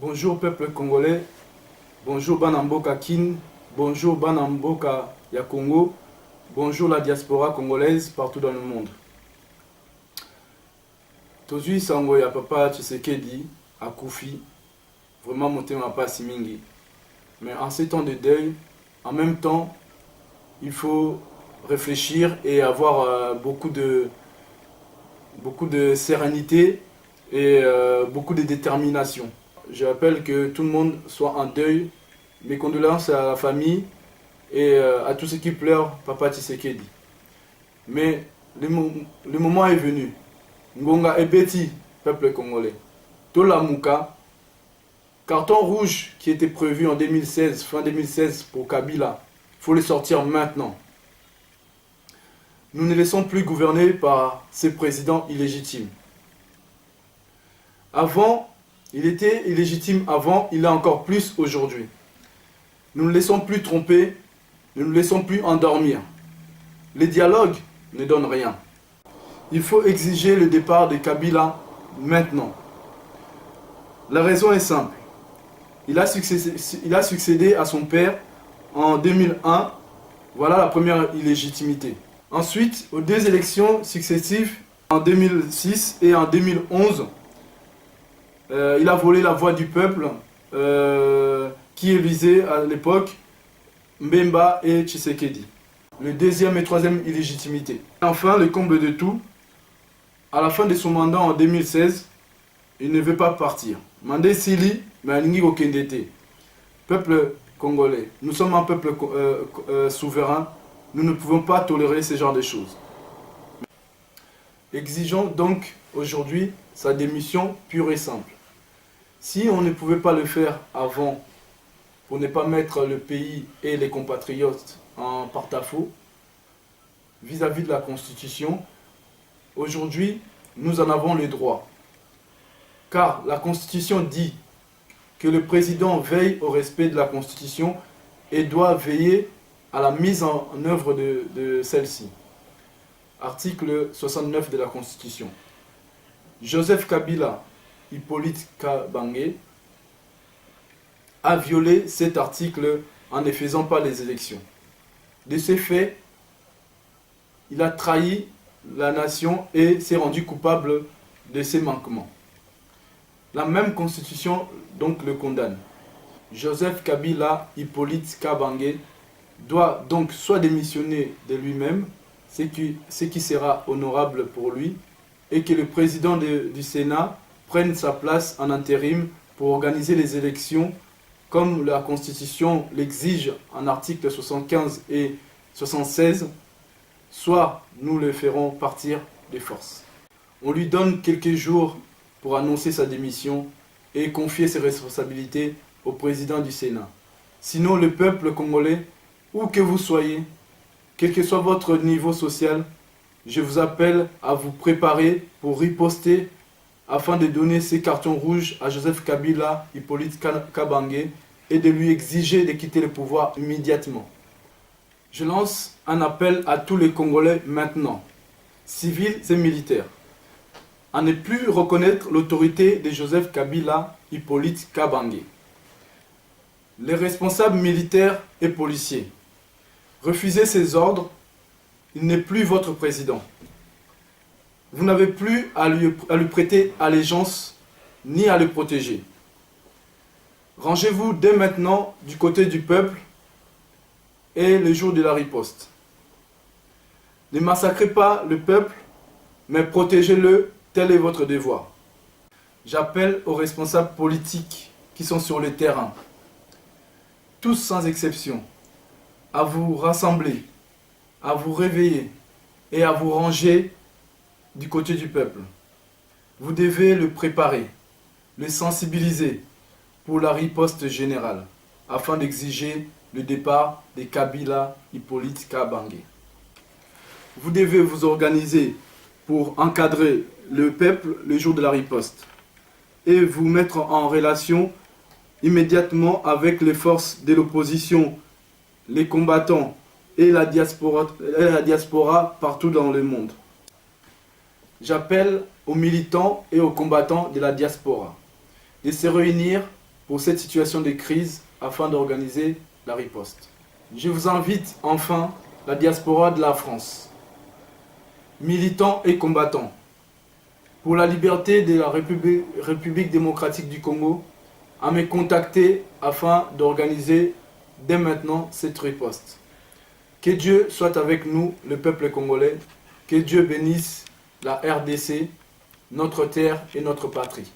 Bonjour peuple congolais, bonjour Banamboka Kin, bonjour Banamboka ya Congo, bonjour la diaspora congolaise partout dans le monde. Tozui sango ya papa Tshisekedi a Koufi, vraiment motema pasi mingi. Mais en ces temps de deuil, en même temps, il faut réfléchir et avoir beaucoup de sérénité et beaucoup de détermination. Je rappelle que tout le monde soit en deuil. Mes condoléances à la famille et à tous ceux qui pleurent Papa Tshisekedi. Mais le moment est venu. Ngonga Ebeti, peuple congolais. Tola Mouka, carton rouge qui était prévu en 2016, fin 2016 pour Kabila, il faut le sortir maintenant. Nous ne laissons plus gouverner par ces présidents illégitimes. Avant, il était illégitime avant, il est encore plus aujourd'hui. Nous ne laissons plus tromper, nous ne laissons plus endormir. Les dialogues ne donnent rien. Il faut exiger le départ de Kabila maintenant. La raison est simple. Il a succédé à son père en 2001. Voilà la première illégitimité. Ensuite, aux deux élections successives, en 2006 et en 2011, il a volé la voix du peuple qui élisait à l'époque Mbemba et Tshisekedi. Le deuxième et troisième illégitimité. Enfin, le comble de tout, à la fin de son mandat en 2016, il ne veut pas partir. Mandé Sili, mais Alingi Okendete. Peuple congolais, nous sommes un peuple souverain, nous ne pouvons pas tolérer ce genre de choses. Exigeons donc aujourd'hui sa démission pure et simple. Si on ne pouvait pas le faire avant, pour ne pas mettre le pays et les compatriotes en porte-à-faux, vis-à-vis de la Constitution, aujourd'hui, nous en avons le droit. Car la Constitution dit que le président veille au respect de la Constitution et doit veiller à la mise en œuvre de celle-ci. Article 69 de la Constitution. Joseph Kabila Hippolyte Kabange a violé cet article en ne faisant pas les élections. De ce fait, il a trahi la nation et s'est rendu coupable de ses manquements. La même constitution donc le condamne. Joseph Kabila Hippolyte Kabange doit donc soit démissionner de lui-même, ce qui sera honorable pour lui, et que le président du Sénat prenne sa place en intérim pour organiser les élections comme la Constitution l'exige en articles 75 et 76, soit nous le ferons partir de force. On lui donne quelques jours pour annoncer sa démission et confier ses responsabilités au président du Sénat. Sinon, le peuple congolais, où que vous soyez, quel que soit votre niveau social, je vous appelle à vous préparer pour riposter afin de donner ces cartons rouges à Joseph Kabila Hippolyte Kabange et de lui exiger de quitter le pouvoir immédiatement. Je lance un appel à tous les Congolais maintenant, civils et militaires, à ne plus reconnaître l'autorité de Joseph Kabila Hippolyte Kabange. Les responsables militaires et policiers, refusez ces ordres, il n'est plus votre président. Vous n'avez plus à lui prêter allégeance ni à le protéger. Rangez-vous dès maintenant du côté du peuple et le jour de la riposte. Ne massacrez pas le peuple, mais protégez-le, tel est votre devoir. J'appelle aux responsables politiques qui sont sur le terrain, tous sans exception, à vous rassembler, à vous réveiller et à vous ranger du côté du peuple. Vous devez le préparer, le sensibiliser pour la riposte générale, afin d'exiger le départ de Kabila Hippolyte Kabange. Vous devez vous organiser pour encadrer le peuple le jour de la riposte et vous mettre en relation immédiatement avec les forces de l'opposition, les combattants et la diaspora partout dans le monde. J'appelle aux militants et aux combattants de la diaspora de se réunir pour cette situation de crise afin d'organiser la riposte. Je vous invite enfin, la diaspora de la France, militants et combattants, pour la liberté de la République démocratique du Congo, à me contacter afin d'organiser dès maintenant cette riposte. Que Dieu soit avec nous, le peuple congolais, que Dieu bénisse la RDC, notre terre et notre patrie.